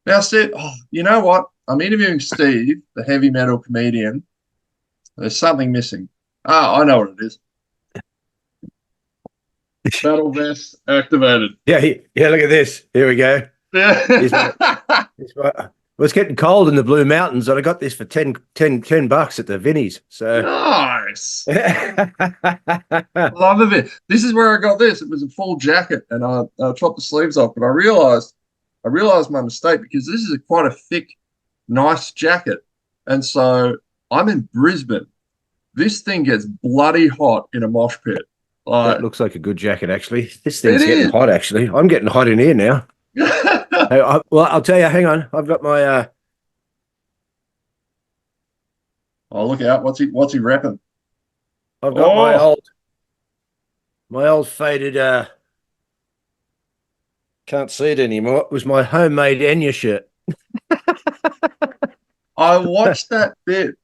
Now, Steve, oh, you know what? I'm interviewing Steve, the heavy metal comedian. There's something missing. Ah, I know what it is. Battle vest activated. Yeah, yeah. Look at this. Here we go. Here's my, Yeah. here's my. Well, it's getting cold in the Blue Mountains, and I got this for 10 bucks at the Vinnies. So, Nice. yeah, Love of it. This is where I got this. It was a full jacket, and I chopped the sleeves off, but I realized my mistake because this is quite a thick, nice jacket, and so I'm in Brisbane. This thing gets bloody hot in a mosh pit. that Like looks like a good jacket, actually. This it thing's getting is. hot, actually. I'm getting hot in here now. Hey, well, I'll tell you. Hang on. I've got my. Oh, look out! What's he repping? I've got Oh, my old faded. Can't see it anymore. It was my homemade Enya shirt. I watched that bit.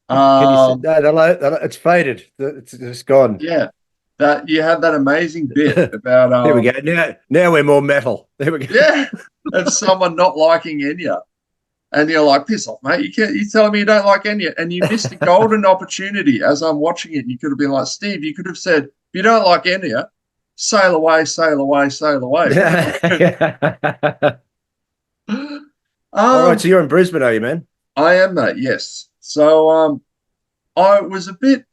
Can you see? Um, No, it's faded. It's gone. yeah, that you had that amazing bit about There we go. Now we're more metal. There we go. yeah, of someone not liking Enya. And you're like, piss off, mate. You're telling me you don't like Enya. And you missed a golden opportunity as I'm watching it. You could have been like, Steve, you could have said, if you don't like Enya, sail away, sail away, sail away. All right, um, so you're in Brisbane, are you, man? I am, mate, yes. So I was a bit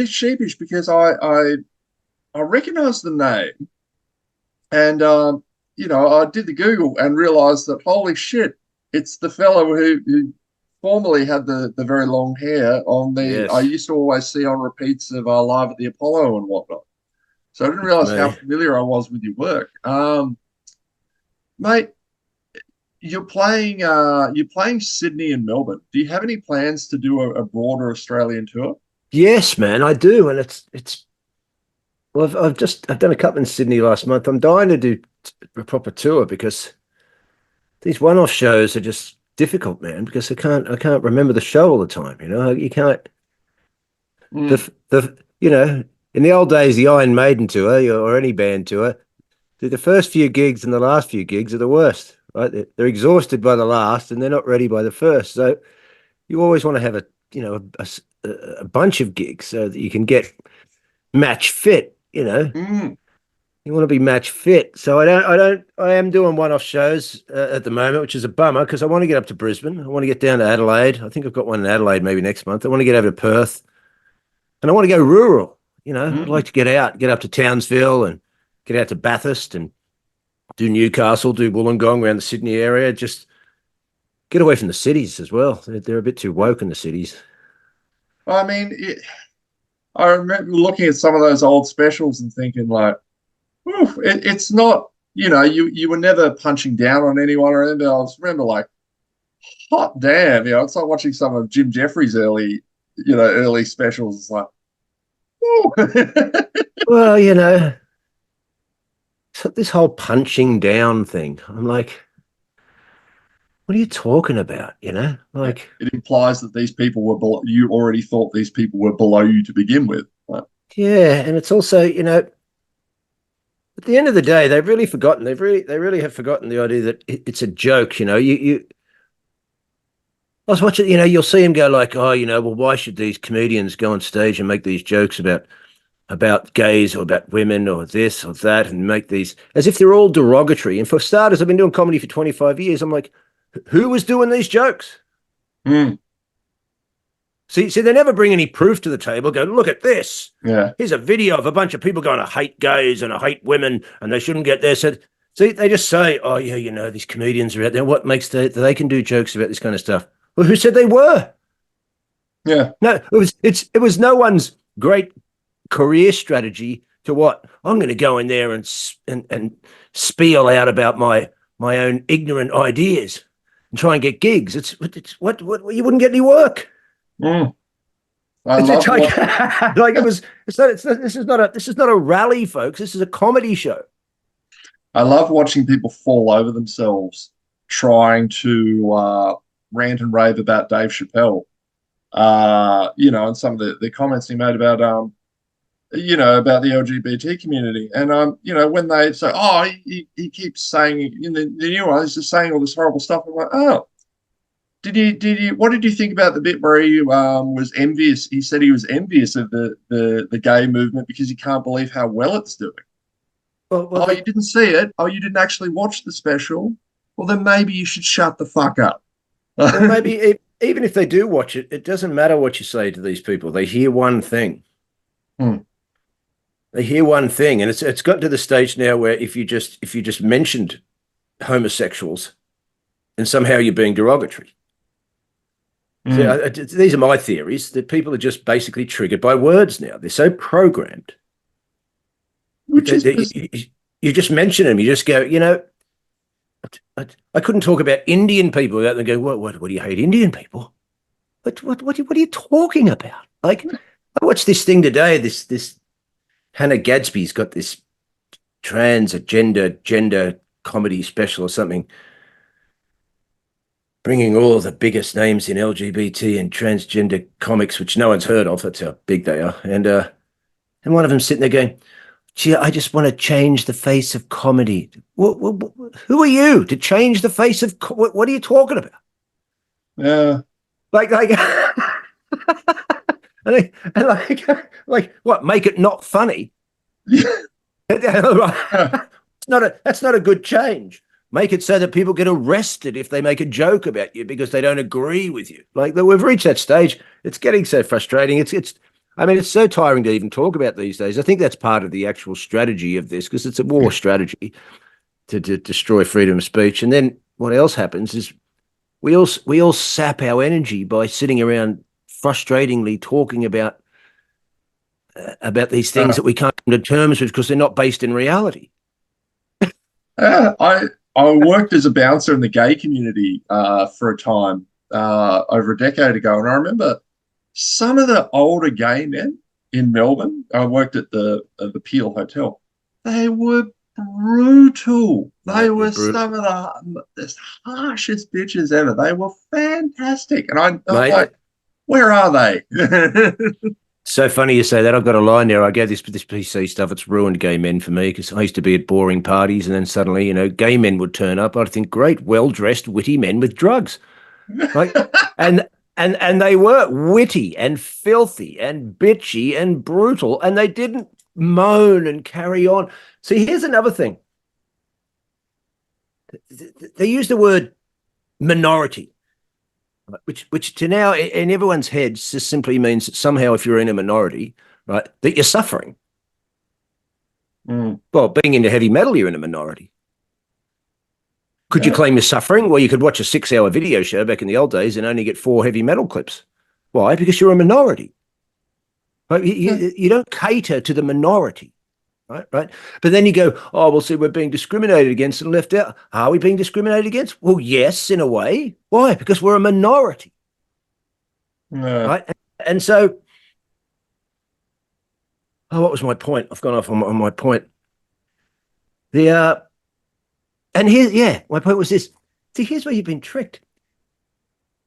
sheepish because I recognized the name and I did the Google and realized that holy shit, it's the fellow who formerly had the very long hair on the I Yes, used to always see on repeats of Live at the Apollo and whatnot. So I didn't it's realize how me. familiar I was with your work. Mate, you're playing Sydney and Melbourne. Do you have any plans to do a broader Australian tour? Yes, man, I do, and it's. Well, I've done a couple in Sydney last month. I'm dying to do a proper tour because these one-off shows are just difficult, man. Because I can't remember the show all the time. You can't Mm, in the old days the Iron Maiden tour or any band tour. The first few gigs and the last few gigs are the worst, right? They're exhausted by the last and they're not ready by the first. So you always want to have a bunch of gigs so that you can get match fit. mm. You want to be match fit. So I am doing one-off shows at the moment, which is a bummer because I want to get up to Brisbane. I want to get down to Adelaide. I think I've got one in Adelaide maybe next month. I want to get over to Perth and I want to go rural. I'd like Mm. to get out, get up to Townsville and get out to Bathurst and do Newcastle, do Wollongong around the Sydney area. Just get away from the cities as well. They're a bit too woke in the cities. I mean, I remember looking at some of those old specials and thinking like, oof, it's not, you were never punching down on anyone or anything. I just remember like, hot damn, it's like watching some of Jim Jeffries' early specials. It's like, ooh. Well, so this whole punching down thing, I'm like, what are you talking about? Yeah, Like, it implies that these people were below, you already thought these people were below you to begin with. Like, yeah. And it's also, at the end of the day, they've really forgotten. They really have forgotten the idea that it's a joke. I was watching, you'll see him go like, oh, well, why should these comedians go on stage and make these jokes about gays or about women or this or that and make these as if they're all derogatory. And for starters, I've been doing comedy for 25 years. I'm like, who was doing these jokes? mm, See, they never bring any proof to the table. Go, look at this. yeah. Here's a video of a bunch of people going, I hate gays and I hate women and they shouldn't get there. So, see, they just say, oh, yeah, these comedians are out there. What makes they can do jokes about this kind of stuff? Well, who said they were? Yeah. No, it was no one's great career strategy to what I'm going to go in there and spiel out about my own ignorant ideas and try and get gigs. It's what you wouldn't get any work. Mm. I It's love like what like it was. This is not a rally, folks. This is a comedy show. I love watching people fall over themselves trying to rant and rave about Dave Chappelle. And some of the comments he made about about the LGBT community. And when they say, oh, he keeps saying in the new one, he's just saying all this horrible stuff. I'm like, oh, what did you think about the bit where he was envious? He said he was envious of the gay movement because he can't believe how well it's doing. Well, Oh, you didn't see it? Oh, you didn't actually watch the special? Well, then maybe you should shut the fuck up. well, maybe even if they do watch it, it doesn't matter what you say to these people. They hear one thing. Hmm. They hear one thing, and it's got to the stage now where if you just mentioned homosexuals, and somehow you're being derogatory. Hmm. So these are my theories that people are just basically triggered by words now. They're so programmed. Which is You just mention them. You just go, I couldn't talk about Indian people without them going, what do you hate Indian people? What are you talking about? Like, I watched this thing today. This Hannah Gadsby's got this gender comedy special or something, bringing all the biggest names in LGBT and transgender comics, which no one's heard of. That's how big they are. And one of them sitting there going, gee, I just want to change the face of comedy. Who are you to change the face of? What are you talking about? yeah. Like, and like what? Make it not funny? That's not a good change. Make it so that people get arrested if they make a joke about you because they don't agree with you. Like, we've reached that stage. It's getting so frustrating. I mean, it's so tiring to even talk about these days. I think that's part of the actual strategy of this, because it's a war strategy to destroy freedom of speech. And then what else happens is we all sap our energy by sitting around frustratingly talking about these things that we can't come to terms with because they're not based in reality. I worked as a bouncer in the gay community for a time over a decade ago, and I remember some of the older gay men in Melbourne. I worked at the Peel Hotel. They were brutal. They were some of the harshest bitches ever. They were fantastic, and I'm like, where are they? So funny you say that. I've got a line there. I go, this PC stuff, it's ruined gay men for me, because I used to be at boring parties, and then suddenly, gay men would turn up. I'd think, great, well-dressed, witty men with drugs. Right? And they were witty and filthy and bitchy and brutal, and they didn't moan and carry on. See, here's another thing. They use the word minority, which to now in everyone's heads just simply means that somehow if you're in a minority, right, that you're suffering. Well, being into heavy metal, you're in a minority. Could you claim you're suffering? Well, you could watch a 6-hour video show back in the old days and only get 4 heavy metal clips. Why? Because you're a minority. Right? You don't cater to the minority. Right. But then you go, oh, well, see, we're being discriminated against and left out. Are we being discriminated against? Well, yes, in a way. Why? Because we're a minority. Right. And so, what was my point? I've gone off on my point. And here, my point was this. See, here's where you've been tricked.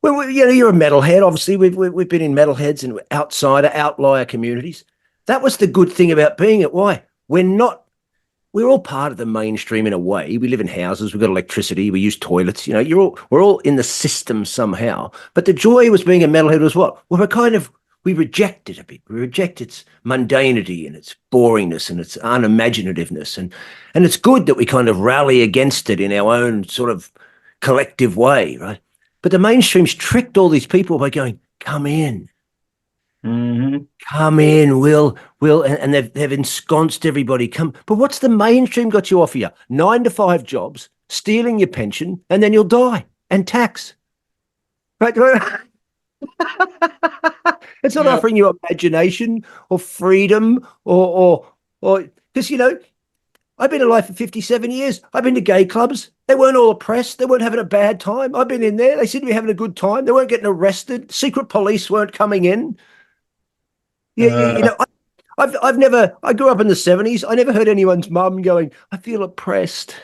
Well, you're a metalhead. Obviously, we've been in metalheads and outlier communities. That was the good thing about being it. Why? We're all part of the mainstream in a way. We live in houses, we've got electricity, we use toilets, we're all in the system somehow. But the joy was being a metalhead was what? Well, we reject it a bit. We reject its mundanity and its boringness and its unimaginativeness. And it's good that we kind of rally against it in our own sort of collective way, right? But the mainstream's tricked all these people by going, come in. Mm-hmm. Come in, Will, and they've ensconced everybody. Come, but what's the mainstream got you off here? 9-to-5 jobs, stealing your pension, and then you'll die and tax. Right? It's not offering you imagination or freedom or because I've been alive for 57 years. I've been to gay clubs. They weren't all oppressed. They weren't having a bad time. I've been in there. They seemed to be having a good time. They weren't getting arrested. Secret police weren't coming in. I grew up in the 70s. I never heard anyone's mum going, I feel oppressed.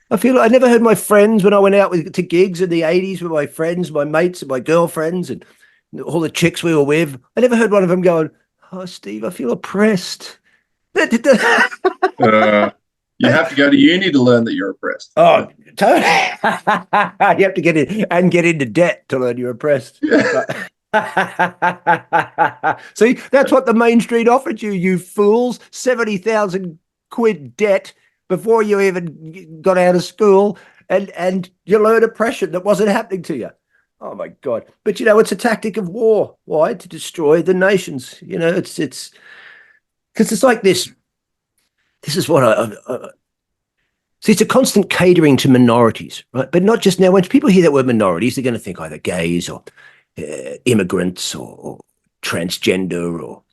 I never heard my friends when I went out to gigs in the 80s with my friends, my mates and my girlfriends and all the chicks we were with. I never heard one of them going, Oh, Steve, I feel oppressed. Uh, you have to go to uni to learn that you're oppressed. Oh, totally. You have to get in and get into debt to learn you're oppressed. Yeah. Right. See, that's what the Main Street offered you, you fools. 70,000 quid debt before you even got out of school, and you learn oppression that wasn't happening to you. Oh my God. But it's a tactic of war. Why? To destroy the nations. It's because it's like this. This is what I see, it's a constant catering to minorities, right? But not just now. When people hear that word minorities, they're going to think either gays or immigrants or transgender or.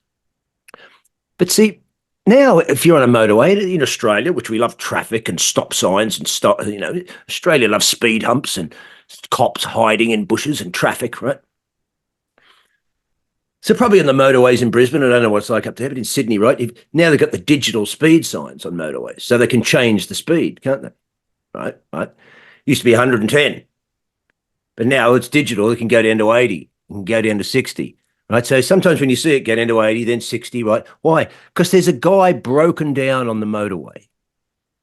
But see, now if you're on a motorway in Australia, which we love traffic and stop signs and stop, Australia loves speed humps and cops hiding in bushes and traffic, right? So probably on the motorways in Brisbane, I don't know what it's like up there, but in Sydney, right? Now they've got the digital speed signs on motorways, so they can change the speed, can't they? Right. Used to be 110, but now it's digital. It can go down to 80, it can go down to 60, right? So sometimes when you see it get into 80, then 60, right? Why? Because there's a guy broken down on the motorway.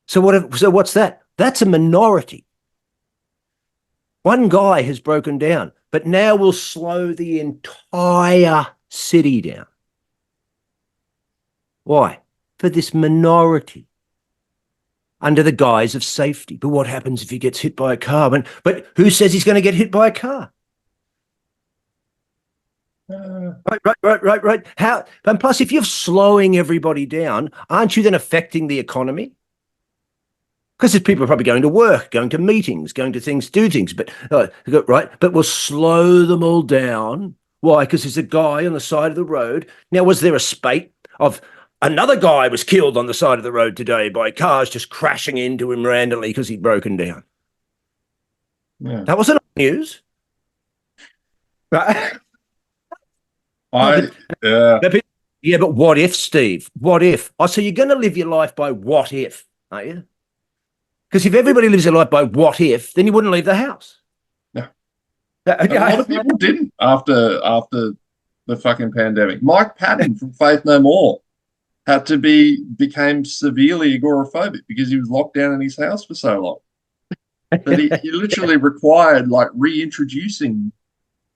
So what's that? That's a minority. One guy has broken down, but now we'll slow the entire city down. Why? For this minority, under the guise of safety. But what happens if he gets hit by a car? But who says he's going to get hit by a car? Right. How? And plus, if you're slowing everybody down, aren't you then affecting the economy? Because there's people probably going to work, going to meetings, going to things, do things, but right. But we'll slow them all down. Why? Because there's a guy on the side of the road. Now, was there a spate of another guy was killed on the side of the road today by cars just crashing into him randomly because he'd broken down? Yeah. That wasn't news. Right? Yeah, but what if, Steve? What if? Oh, so you're going to live your life by what if, aren't you? Because if everybody lives their life by what if, then you wouldn't leave the house. No. A lot of people didn't after the fucking pandemic. Mike Patton from Faith No More became severely agoraphobic because he was locked down in his house for so long. That he literally required like reintroducing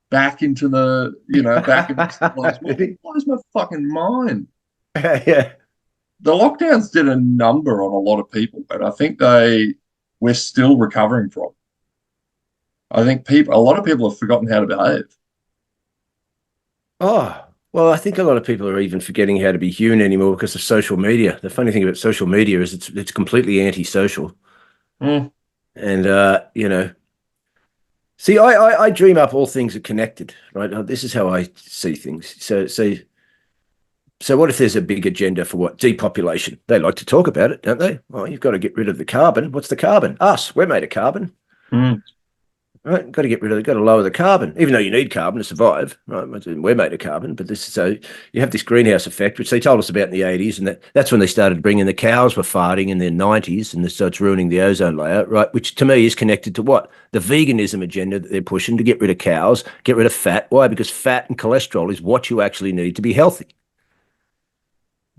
back into back into civilized world. It blows my fucking mind. Yeah. The lockdowns did a number on a lot of people, but I think we're still recovering from. I think a lot of people have forgotten how to behave. Oh, well, I think a lot of people are even forgetting how to be human anymore because of social media. The funny thing about social media is it's completely antisocial. Mm. And see, I dream up all things are connected, right? This is how I see things. So what if there's a big agenda for what? Depopulation. They like to talk about it, don't they? Well, you've got to get rid of the carbon. What's the carbon? Us. We're made of carbon. Mm. Right? Got to get rid of it. Got to lower the carbon, even though you need carbon to survive. Right? We're made of carbon, but so you have this greenhouse effect, which they told us about in the 80s, and that's when they started bringing the cows were farting in the 90s, and so it's ruining the ozone layer, right? Which to me is connected to what? The veganism agenda that they're pushing to get rid of cows, get rid of fat. Why? Because fat and cholesterol is what you actually need to be healthy.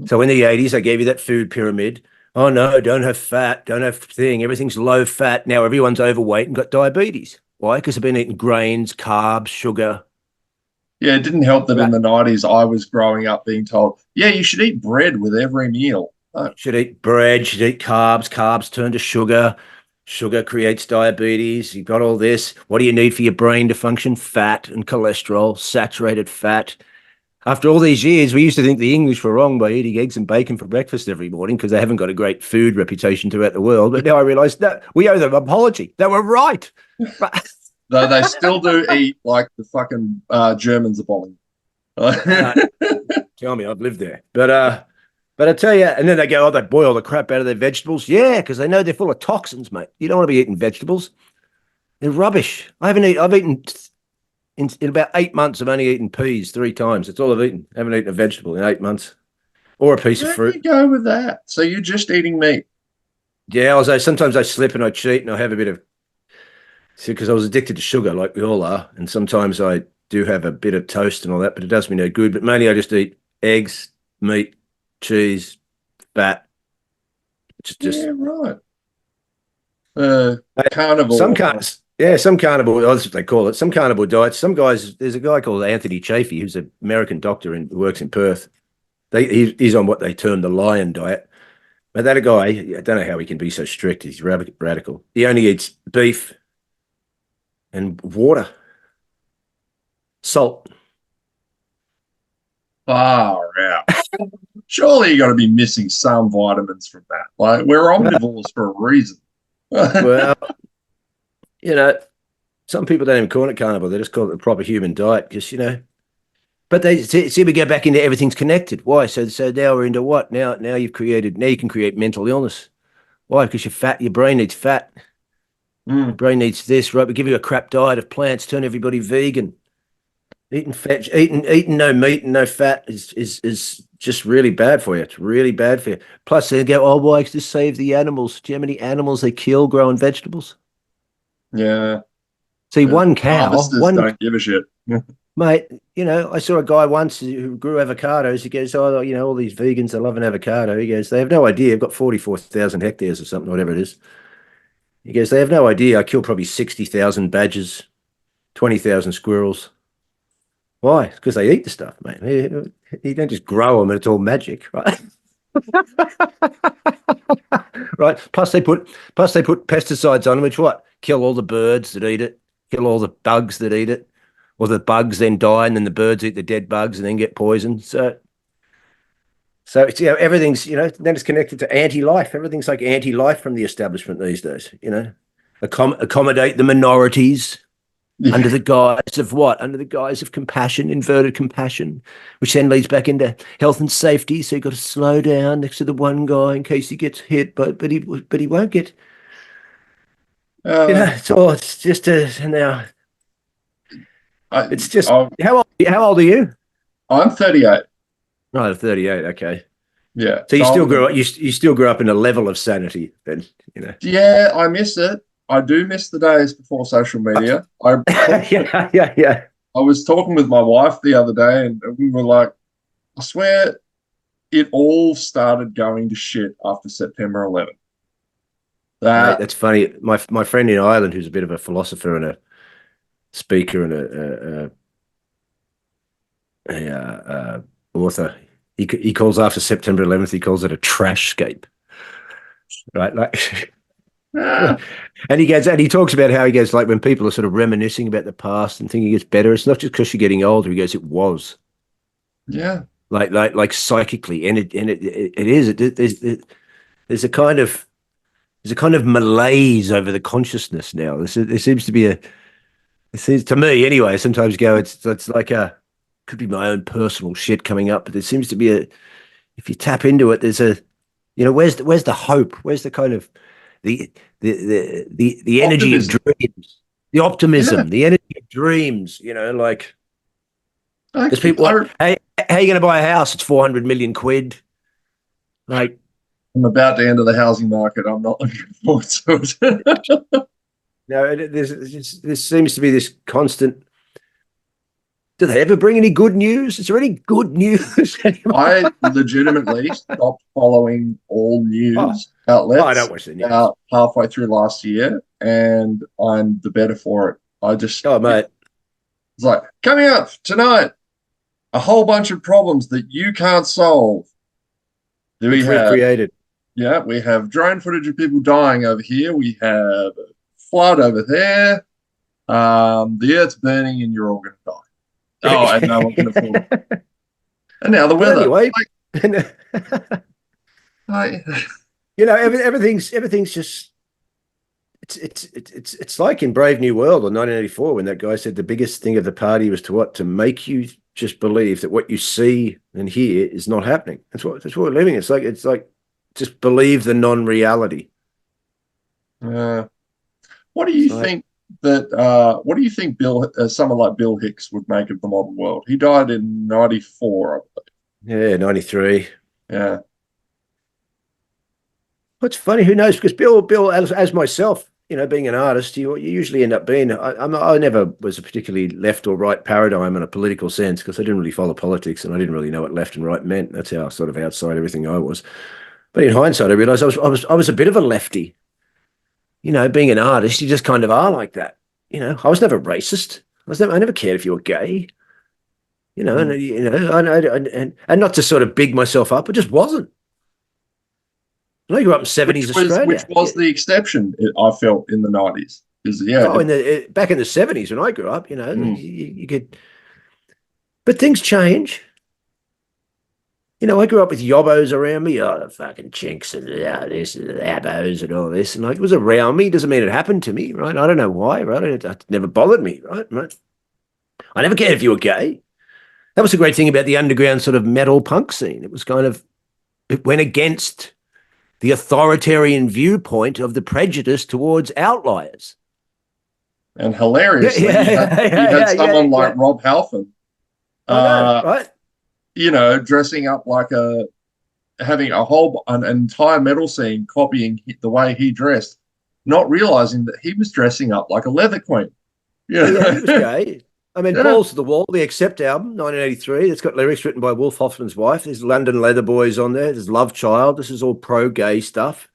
So in the 80s, I gave you that food pyramid. Oh no, don't have fat, don't have thing. Everything's low fat. Now everyone's overweight and got diabetes. Why? Because they've been eating grains, carbs, sugar. Yeah, it didn't help that in the 90s I was growing up being told, yeah, you should eat bread with every meal. You should eat bread, should eat carbs. Carbs turn to sugar. Sugar creates diabetes. You've got all this. What do you need for your brain to function? Fat and cholesterol, saturated fat. After all these years, we used to think the English were wrong by eating eggs and bacon for breakfast every morning because they haven't got a great food reputation throughout the world. But now I realise that we owe them an apology. They were right. Though they still do eat like the fucking Germans are bombing. Tell me, I've lived there. But I tell you, and then they go, oh, they boil the crap out of their vegetables. Yeah, because they know they're full of toxins, mate. You don't want to be eating vegetables. They're rubbish. I've eaten in about 8 months, I've only eaten peas 3 times. That's all I've eaten. I haven't eaten a vegetable in 8 months. Or a piece of fruit. Where do you go with that? So you're just eating meat? Yeah, sometimes I slip and I cheat and I have a bit of... See, because I was addicted to sugar like we all are. And sometimes I do have a bit of toast and all that, but it does me no good. But mainly I just eat eggs, meat, cheese, fat. Just Yeah, right. Uh, some carnivore. can't. Yeah, some carnivore. Oh, that's what they call it. Some carnivore diets. Some guys. There's a guy called Anthony Chafee, who's an American doctor and works in Perth. He's on what they term the lion diet. But that guy, I don't know how he can be so strict. He's radical. He only eats beef and water, salt. Far out. Surely you got to be missing some vitamins from that. Like we're omnivores for a reason. Well, you know, some people don't even call it carnivore. They just call it the proper human diet because, but they see we go back into everything's connected. Why? So now we're into what? Now you can create mental illness. Why? Because you're fat, your brain needs fat. Your Mm, brain needs this, right? We give you a crap diet of plants, turn everybody vegan. Eating no meat and no fat is just really bad for you. It's really bad for you. Plus they go, oh, why to save the animals? Do you know how many animals they kill growing vegetables? yeah. See, The one cow, harvesters one don't give a shit. mate, I saw a guy once who grew avocados. He goes, oh, all these vegans, they love an avocado. He goes, they have no idea. I've got 44,000 hectares or something, whatever it is. He goes, they have no idea. I killed probably 60,000 badgers, 20,000 squirrels. Why? Because they eat the stuff, mate. You don't just grow them and it's all magic, right? Right. Plus they put pesticides on them, which what? Kill all the birds that eat it, kill all the bugs that eat it. Or the bugs then die and then the birds eat the dead bugs and then get poisoned. So it's everything's then it's connected to anti-life. Everything's like anti-life from the establishment these days. Accommodate the minorities under Yeah. the guise of what? Under the guise of compassion, inverted compassion, which then leads back into health and safety. So you've got to slow down next to the one guy in case he gets hit, but he won't get. Uh, It's just now. I, It's just I'm, how old are you? I'm 38. Oh, 38. Okay. Yeah. So you So still grew up. You still grew up in a level of sanity. Then. yeah, I miss it. I do miss the days before social media. Yeah. I was talking with my wife the other day, and we were like, I swear it all started going to shit after September 11th. Mate, That, that's funny. My friend in Ireland, who's a bit of a philosopher and a speaker and a author, he calls after September 11th. He calls it a trashscape, right? Like, ah, and he talks about how he goes like when people are sort of reminiscing about the past and thinking it's better. It's not just because you're getting older. He goes, it was yeah. like psychically, and it is. There's a kind of malaise over the consciousness now. There seems to be a. It seems to me anyway. Sometimes go. It's like a could be my own personal shit coming up, but there seems to be a. If you tap into it, there's a. Where's the hope? Where's the kind of the energy of Optimism. dreams, the Yeah. optimism, the energy of dreams. Like there's Like, people like, hey, how are you going to buy a house? It's 400 million quid. Like, I'm about to enter the housing market. I'm not looking forward to it. no, there seems to be this constant. Do they ever bring any good news? Is there any good news anymore? I legitimately stopped following all Oh, news I don't outlets watch the news. about halfway through last year, and I'm the better for it. Oh, mate, It's like coming up tonight, a whole bunch of problems that you can't solve. Do we which we've have? created. Yeah, we have drone footage of people dying over here. We have a flood over there. The earth's burning, and you're all going to die. Oh, and no one can afford it. And now the But weather. anyway, Like, everything's just it's like in Brave New World or 1984 when that guy said the biggest thing of the party was to make you just believe that what you see and hear is not happening. That's what we're living. It's like just believe the non-reality. uh, what do you It's like think what do you think someone like Bill Hicks would make of the modern world? He died in 94, I yeah, 93. believe. Yeah. What's funny? Who knows? Because Bill, as myself, being an artist, you usually end up being. I never was a particularly left or right paradigm in a political sense because I didn't really follow politics and I didn't really know what left and right meant. That's how sort of outside everything I was. But in hindsight, I realised I was a bit of a lefty. Being an artist, you just kind of are like that. I was never racist. I never cared if you were gay. Mm. And not to sort of big myself up, it just wasn't. I grew up in '70s Which Australia. was the exception, I felt, in the 90s. Is yeah. Oh, back in the '70s when I grew up, Mm. you could, but things change. I grew up with yobbos around me, oh, the fucking chinks and this and the abos and all this, and like it was around me. Doesn't mean it happened to me, right? I don't know why, right? It never bothered me, right? Right? I never cared if you were gay. That was the great thing about the underground sort of metal punk scene. It went against the authoritarian viewpoint of the prejudice towards outliers. And Yeah, hilariously, yeah, you yeah, had yeah, yeah, someone like yeah. Rob Halfon, I know, uh, right? dressing up like having an entire metal scene copying the way he dressed, not realizing that he was dressing up like a leather queen. Yeah, he was Yeah, gay. I mean, yeah. Balls to the Wall, the Accept album, 1983. It's got lyrics written by Wolf Hoffman's wife. There's London Leather Boys on there. There's Love Child. This is all pro-gay stuff.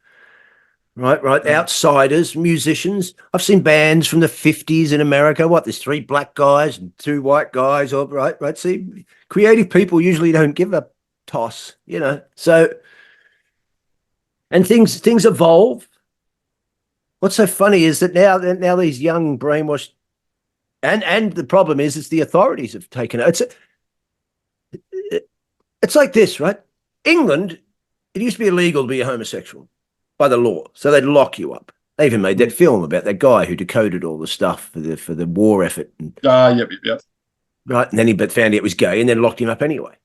Right, right. Outsiders, musicians. I've seen bands from the 50s in America. What? There's three black guys and two white guys. All right, right. See, creative people usually don't give a toss. So, and things evolve. What's so funny is that now these young brainwashed and the problem is it's the authorities have taken it. It's like this, right? England, it used to be illegal to be a homosexual by the law, so they'd lock you up. They even made that film about that guy who decoded all the stuff for the war effort, Yep. right? And then he found out it was gay, and then locked him up anyway.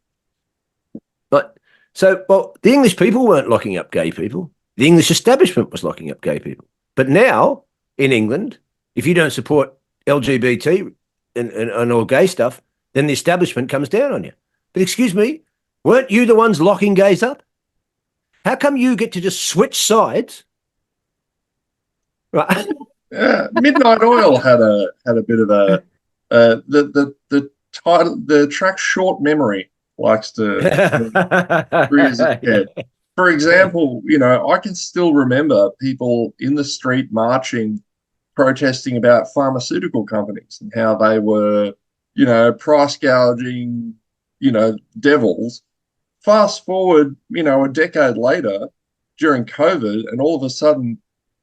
But well, the English people weren't locking up gay people. The English establishment was locking up gay people. But now in England, if you don't support LGBT and all gay stuff, then the establishment comes down on you. But excuse me, weren't you the ones locking gays up? How come you get to just switch sides? Right. Yeah, Midnight Oil had a bit of a the title, the track Short Memory likes to rears its head. For example, I can still remember people in the street marching, protesting about pharmaceutical companies and how they were, price gouging, devils. Fast forward, a decade later during COVID, and all of a sudden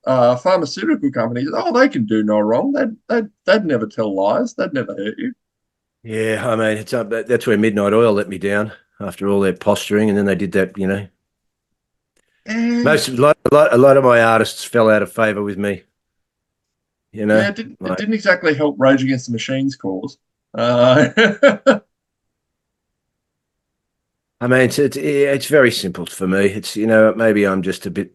pharmaceutical companies, they can do no wrong. They'd never tell lies. They'd never hurt you. Yeah, I mean, that's where Midnight Oil let me down after all their posturing, and then they did that. And A lot of my artists fell out of favor with me. yeah, it Like, didn't exactly help Rage Against the Machine's cause. I mean, it's very simple for me. It's maybe I'm just a bit.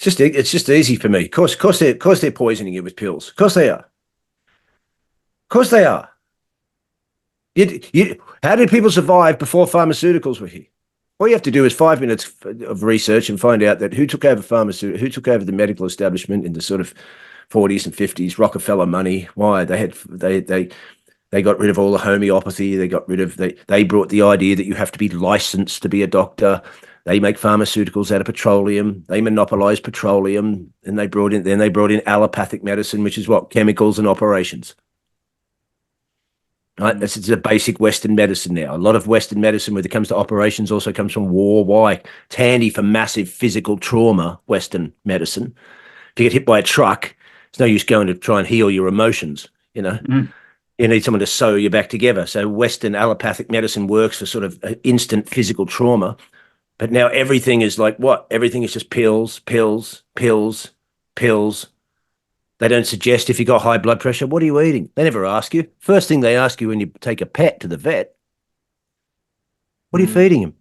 It's just easy for me. Of course they're poisoning you with pills. Of course they are. Of course they are. How did people survive before pharmaceuticals were here? All you have to do is 5 minutes of research and find out that who took over the medical establishment in the sort of 40s and 50s, Rockefeller money. Why? They got rid of all the homeopathy. They brought the idea that you have to be licensed to be a doctor. They make pharmaceuticals out of petroleum. They monopolize petroleum, and they brought in allopathic medicine, which is what? Chemicals and operations. Right? This is a basic Western medicine now. A lot of Western medicine, when it comes to operations, also comes from war. Why? It's handy for massive physical trauma, Western medicine. If you get hit by a truck, it's no use going to try and heal your emotions. Mm. You need someone to sew you back together. So Western allopathic medicine works for sort of instant physical trauma. But now everything is like what? Everything is just pills, pills, pills, pills. They don't suggest if you got high blood pressure, what are you eating? They never ask you. First thing they ask you when you take a pet to the vet, what are you feeding him?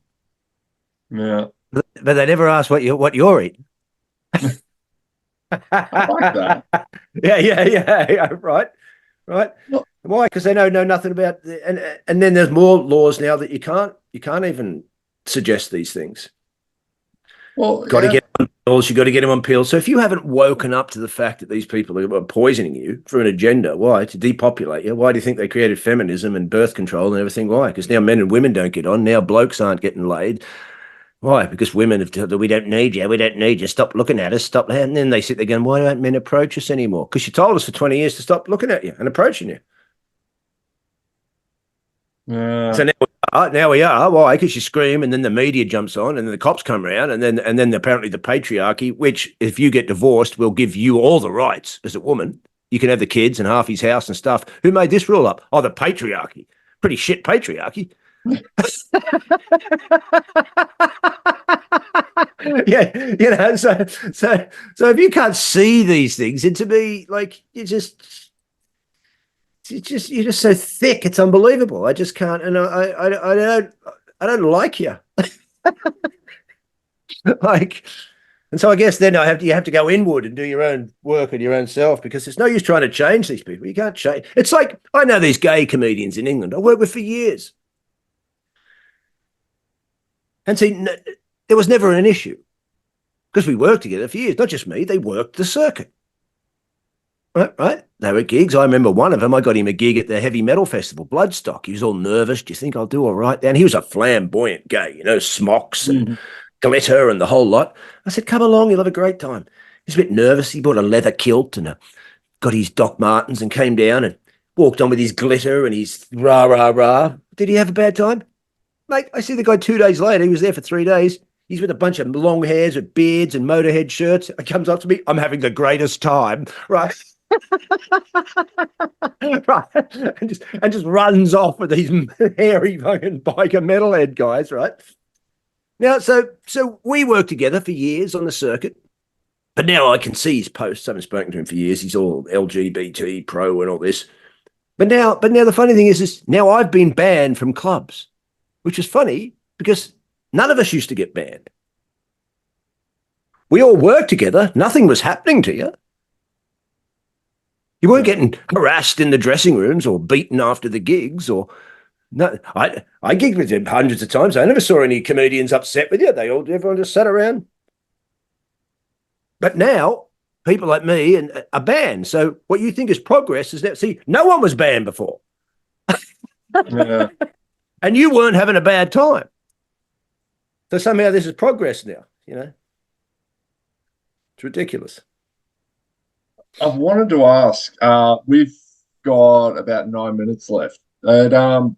Yeah, But they never ask what you're eating. I like that. Yeah, right, right. Well, Why? Because they know nothing about and then there's more laws now that you can't even suggest these things. well, Got to yeah. get pills. You got to get them on pills. So if you haven't woken up to the fact that these people are poisoning you for an agenda, why? To depopulate you. Why do you think they created feminism and birth control and everything? Why? Because now men and women don't get on. Now blokes aren't getting laid. Why? Because women have told, we don't need you. We don't need you. Stop looking at us. Stop. And then they sit there going, why don't men approach us anymore? Because you told us for 20 years to stop looking at you and approaching you. Yeah. So now we are. Why? Because you scream, and then the media jumps on, and then the cops come around, and then apparently the patriarchy, which if you get divorced, will give you all the rights as a woman. You can have the kids and half his house and stuff. Who made this rule up? Oh, the patriarchy. Pretty shit patriarchy. Yeah, so if you can't see these things, and to me, like you're just so thick. It's unbelievable. I just can't, and I don't like you. Like, and so I guess then you have to go inward and do your own work and your own self, because there's no use trying to change these people. You can't change. It's like, I know these gay comedians in England I worked with for years, and see, there was never an issue because we worked together for years. Not just me; they worked the circuit. Right. They were gigs. I remember one of them, I got him a gig at the heavy metal festival, Bloodstock. He was all nervous. Do you think I'll do all right? And he was a flamboyant gay, smocks and glitter and the whole lot. I said, come along, you'll have a great time. He's a bit nervous. He bought a leather kilt and got his Doc Martens and came down and walked on with his glitter and his rah, rah, rah. Did he have a bad time? Mate, I see the guy 2 days later. He was there for 3 days. He's with a bunch of long hairs with beards and motorhead shirts. He comes up to me. I'm having the greatest time. Right. Right, and just runs off with these hairy fucking biker metalhead guys, right? Now, so we worked together for years on the circuit, but now I can see his posts. I haven't spoken to him for years. He's all LGBT pro and all this. But now the funny thing is now I've been banned from clubs, which is funny because none of us used to get banned. We all worked together. Nothing was happening to you. You weren't getting harassed in the dressing rooms or beaten after the gigs or no. I gigged with him hundreds of times. I never saw any comedians upset with you. Everyone just sat around. But now people like me are banned. So what you think is progress is that, see, no one was banned before. Yeah. And you weren't having a bad time. So somehow this is progress now, It's ridiculous. I've wanted to ask, we've got about 9 minutes left. And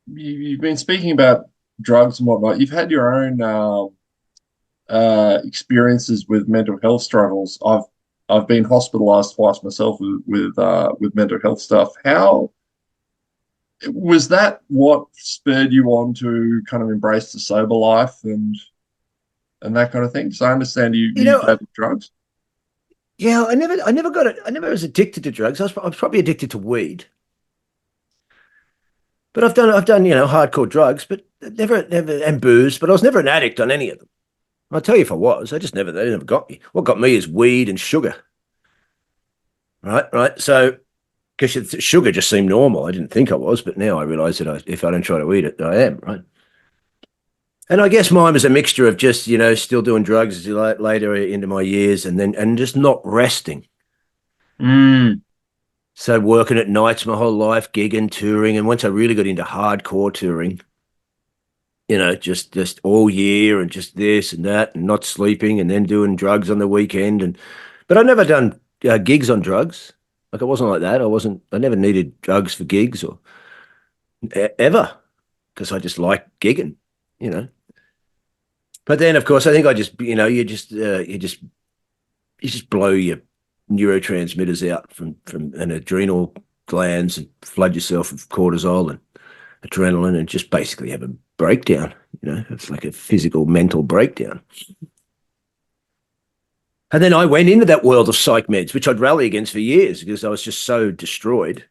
you've been speaking about drugs and whatnot. You've had your own experiences with mental health struggles. I've been hospitalized twice myself with mental health stuff. How was that? What spurred you on to kind of embrace the sober life and that kind of thing? So I understand you had drugs. Yeah, I never got it. I never was addicted to drugs. I was probably addicted to weed. But I've done hardcore drugs, but never and booze. But I was never an addict on any of them. I'll tell you if I was. They never got me. What got me is weed and sugar. Right. So, because sugar just seemed normal. I didn't think I was, but now I realise that if I don't try to eat it, I am, right. And I guess mine was a mixture of just, still doing drugs later into my years and just not resting. So working at nights my whole life, gigging, touring. And once I really got into hardcore touring, just all year and just this and that and not sleeping and then doing drugs on the weekend. But I never done gigs on drugs. Like, I wasn't like that. I never needed drugs for gigs or ever, because I just like gigging, But then, of course, I think I just, you just blow your neurotransmitters out from an adrenal glands and flood yourself with cortisol and adrenaline and just basically have a breakdown. It's like a physical, mental breakdown. And then I went into that world of psych meds, which I'd rally against for years because I was just so destroyed.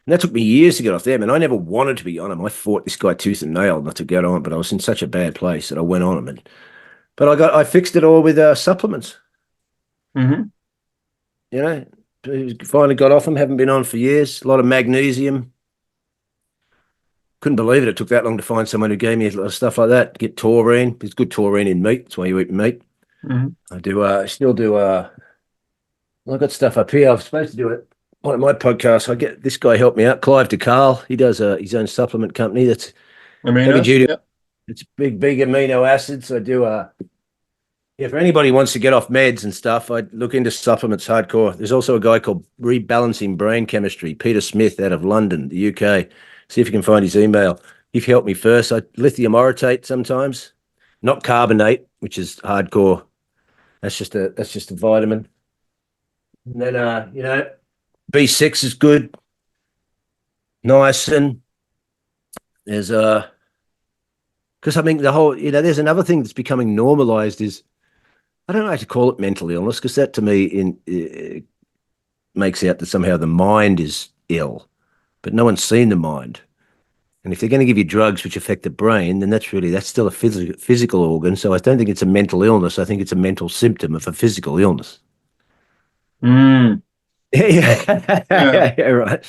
And that took me years to get off them. And I never wanted to be on them. I fought this guy tooth and nail not to get on, but I was in such a bad place that I went on them. But I fixed it all with supplements. Mm-hmm. Finally got off them. Haven't been on for years. A lot of magnesium. Couldn't believe it. It took that long to find someone who gave me a lot of stuff like that. Get taurine. There's good taurine in meat. That's why you eat meat. Mhm. I do still do well, I've got stuff up here. I'm supposed to do it. One of my podcasts, I get this guy help me out, Clive DeCarl. He does his own supplement company that's heavy Aminos, duty. yeah. It's big amino acids. I do yeah, for anybody who wants to get off meds and stuff, I look into supplements hardcore. There's also a guy called Rebalancing Brain Chemistry, Peter Smith out of London, the UK. See if you can find his email. You've helped me first. I lithium orotate sometimes, not carbonate, which is hardcore. That's just a vitamin. And then B6 is good. Niacin. There's because I mean the whole there's another thing that's becoming normalized is I don't like to call it mental illness because that to me makes out that somehow the mind is ill, but no one's seen the mind. And if they're going to give you drugs which affect the brain, then that's still a physical organ. So I don't think it's a mental illness. I think it's a mental symptom of a physical illness. Mm, yeah. Yeah, right,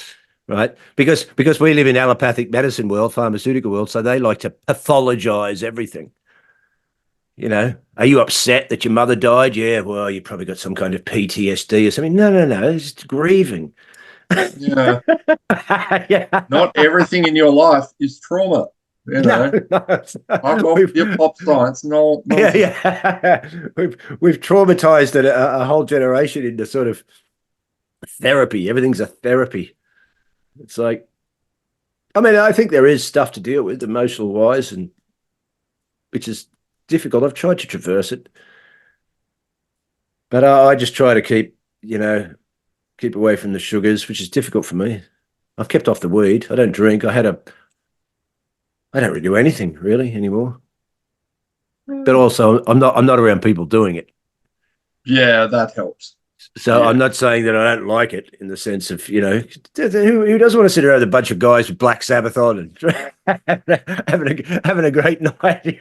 right. Because we live in allopathic medicine world, pharmaceutical world, so they like to pathologize everything. Are you upset that your mother died? Yeah, well, you probably got some kind of PTSD or something. No, no, no. It's just grieving. Yeah. Yeah. Not everything in your life is trauma. You No, know, no. fuck off We've, your pop science. No yeah, nonsense. yeah. We've traumatized a whole generation into sort of therapy. Everything's a therapy. It's like, I mean, I think there is stuff to deal with emotional wise, and which is difficult. I've tried to traverse it, but I just try to keep away from the sugars, which is difficult for me. I've kept off the weed. I don't drink. I don't really do anything really anymore. But also, I'm not around people doing it. Yeah, that helps. So Yeah. I'm not saying that I don't like it in the sense of, who doesn't want to sit around with a bunch of guys with Black Sabbath on and having a great night?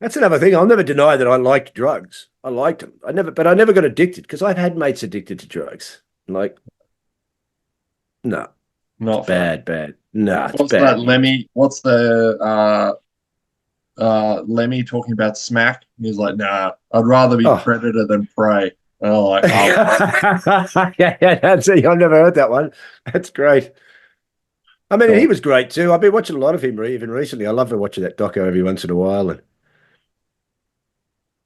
That's another thing. I'll never deny that I liked drugs. I liked them. But I never got addicted because I've had mates addicted to drugs. Like, no, it's Not for me. bad, bad. No, it's What's that bad news. Lemmy? What's the Lemmy talking about smack? He's like, nah, I'd rather be Oh, predator than prey. And I'm like, oh, yeah, that's it. I've never heard that one. That's great. I mean, he God. was great too. I've been watching a lot of him even recently. I love watching that doco every once in a while. And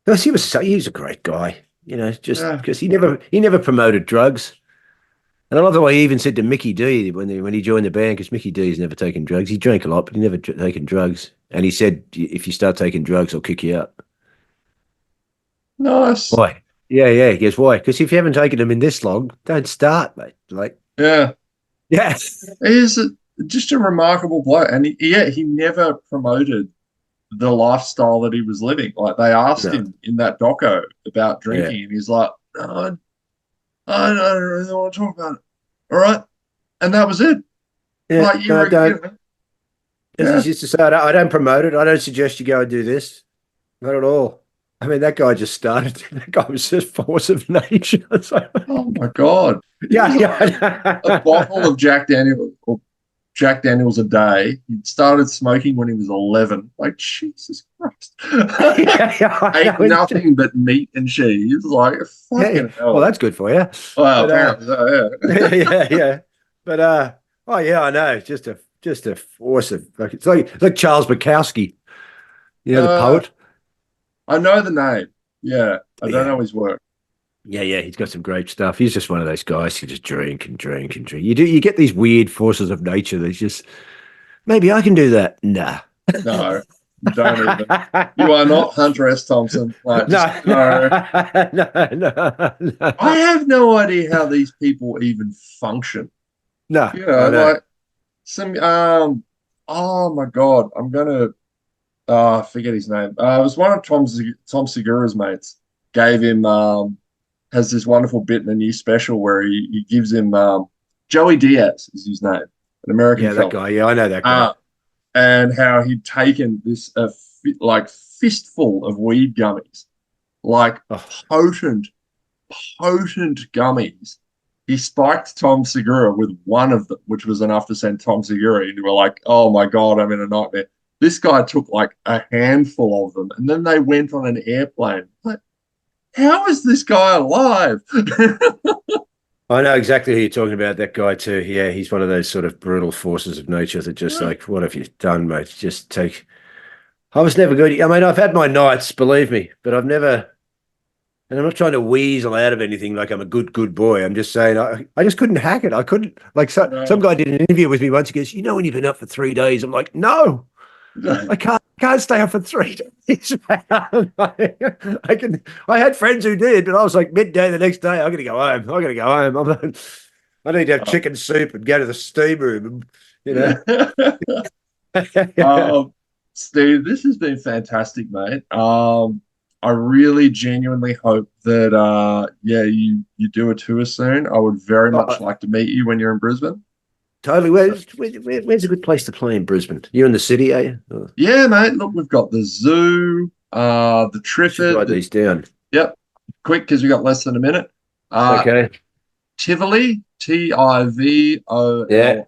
because he was a great guy, just Yeah. because he never promoted drugs. And I love the way he even said to Mickey D when he joined the band, because Mickey D's never taken drugs. He drank a lot, but he never taken drugs. And he said, if you start taking drugs, I'll kick you out. Nice. Why? Yeah, yeah. He goes, why? Because if you haven't taken them in this long, don't start, mate. Like, Yeah. yeah. He's just a remarkable bloke. And yeah, he never promoted the lifestyle that he was living. Like they asked No. him in that doco about Yeah. drinking, and he's like, no, I don't really want to talk about it. All right. And that was it. Yeah. Like No, don't. As he yeah. used to say, I don't promote it. I don't suggest you go and do this. Not at all. I mean, that guy just started. That guy was just force of nature. It's like, Oh my God. He yeah, was on a bottle yeah. of Jack Daniels or Jack Daniels a day. He started smoking when he was 11. Like, Jesus Christ. Yeah, yeah, I Ate know. nothing but meat and cheese. Like, Yeah, yeah. fucking Well, hell. that's good for you. Well, But apparently so, yeah. yeah, yeah. But oh yeah, I know. It's just a force of like it's like Charles Bukowski, the Uh, poet. I know the name. Yeah. I don't Yeah. know his work. Yeah, yeah, he's got some great stuff. He's just one of those guys who just drink and drink and drink. You get these weird forces of nature that just maybe I can do that. Nah. No, you don't even. You are not Hunter S. Thompson. Like, just No, no, no. no, I no, have no idea how these people even function. no. I know. Like some oh my God, I'm gonna forget his name. It was one of Tom Segura's mates. Gave him has this wonderful bit in a new special where he gives him Joey Diaz is his name, an American Yeah, that fella. guy. Yeah, I know that guy. Uh, and how he'd taken this like fistful of weed gummies, like Oh, potent, potent gummies. He spiked Tom Segura with one of them, which was enough to send Tom Segura into like, oh my God, I'm in a nightmare. This guy took like a handful of them, and then they went on an airplane. Like, how is this guy alive? I know exactly who you're talking about. That guy too. Yeah, he's one of those sort of brutal forces of nature that just like, what have you done, mate? Just take. I was never good. I mean, I've had my nights, believe me, but I've never. And I'm not trying to weasel out of anything like I'm a good boy. I'm just saying I just couldn't hack it. I couldn't like some No. guy did an interview with me once. He goes, you know, when you've been up for 3 days, I'm like, no, I can't stay up for 3 days. I can. I had friends who did, but I was like midday the next day. I'm gonna go home. I'm gonna go home. I need to have Oh. chicken soup and go to the steam room. And, you know. um, Steve, this has been fantastic, mate. I really genuinely hope that yeah, you do a tour soon. I would very much Oh, like to meet you when you're in Brisbane. totally. Where's a good place to play in Brisbane? You're in the city, are you? Oh, Yeah, mate. Look, we've got the zoo, the I should Triffid, write these down. yep, quick because we got less than a minute. Uh, Okay. Tivoli, Yeah. Tivoli, the Yeah.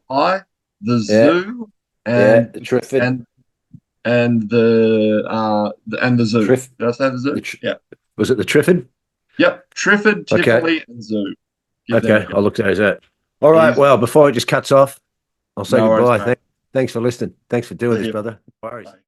zoo, Yeah. and The Triffid. and and the zoo. Triff. Did I say the The zoo? tr Yeah. Was it the Triffid? Yep. Triffid, Okay. Tivoli, and zoo. Give them a Okay. go. I'll look those out. All right. Easy. Well, before it just cuts off, I'll say No worries, goodbye. mate. Thanks for listening. Thanks for doing See this, you. brother. No worries. Bye.